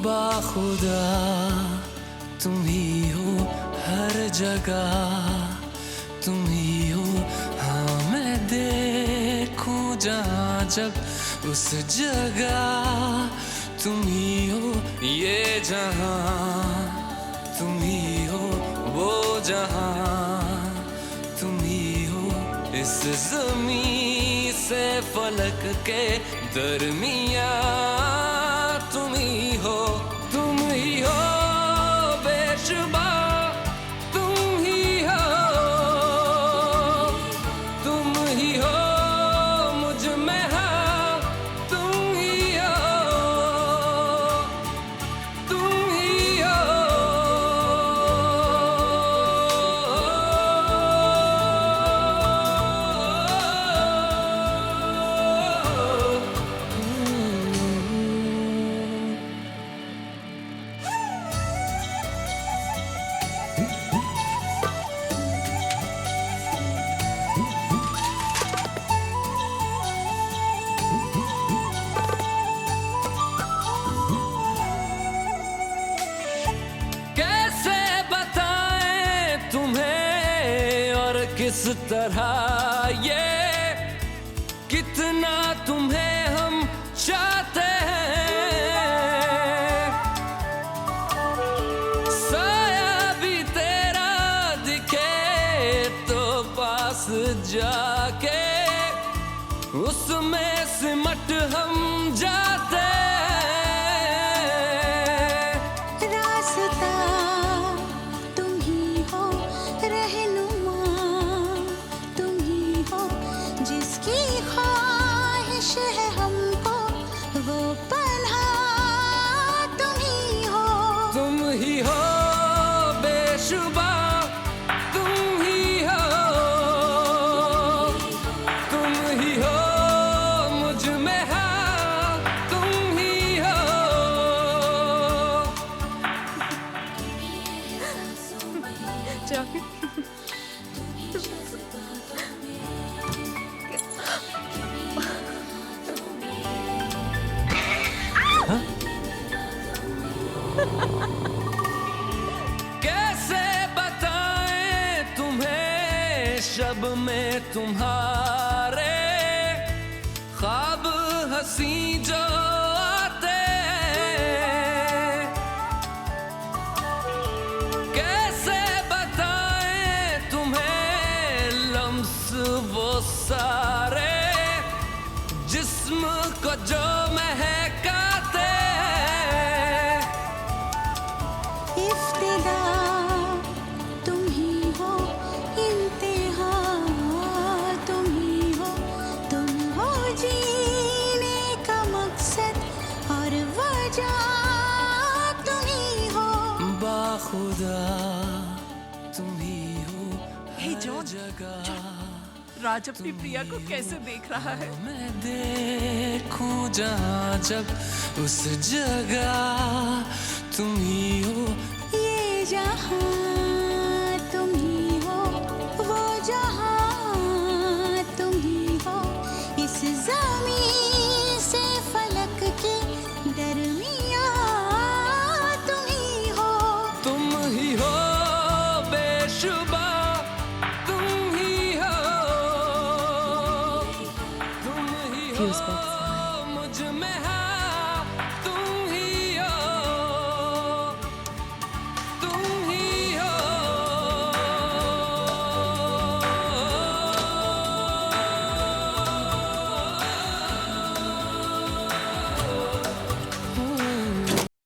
बाखुदा तुम ही हो हर जगह, तुम ही हो। हाँ मैं देखूं जहाँ जब उस जगह तुम ही हो। ये जहाँ तुम ही हो, वो जहाँ तुम ही हो। इस ज़मीं से फलक के दरमियाँ तुम ही हो, तुम ही हो बेशुबा, तुम ही हो, तुम ही हो मुझ में हाँ, तुम ही हो, तुम ही हो। कैसे बताएं तुम्हें और किस तरह ये, कितना तुम्हें हम चाहते हैं। साया भी तेरा दिखे तो पास जाके उसमें सिमट हम जाते हैं। रास्ता तुम ही हो, रहनुमा तुम ही हो, जिसकी ख्वाहिश है हमको वो पनाह तुम ही हो। तुम ही हो बेशुबा, तुम ही हो, तुम ही हो मुझ में हाँ, तुम ही हो। कैसे बताएं तुम्हें शब में तुम्हारे ख्वाब हंसी जो आते हैं। कैसे बताएं तुम्हें लम्स वो सारे जिस्म को जो महकाते हैं। इफ्तिदा तुम ही हो, इंतहा तुम ही हो, तुम हो जीने का मकसद और वजह तुम ही हो। बाखुदा तुम ही हो हे हर जॉन, जगह। राज अपनी प्रिया को कैसे देख रहा है। मैं देखूं जहाँ जब उस जगह तुम ही हो। ये जहाँ तुम ही हो, वो जहाँ तुम ही हो। इस ज़मीं से फलक के दरमियाँ तुम ही हो। तुम ही हो बेशुबा, तुम ही हो, तुम ही हो।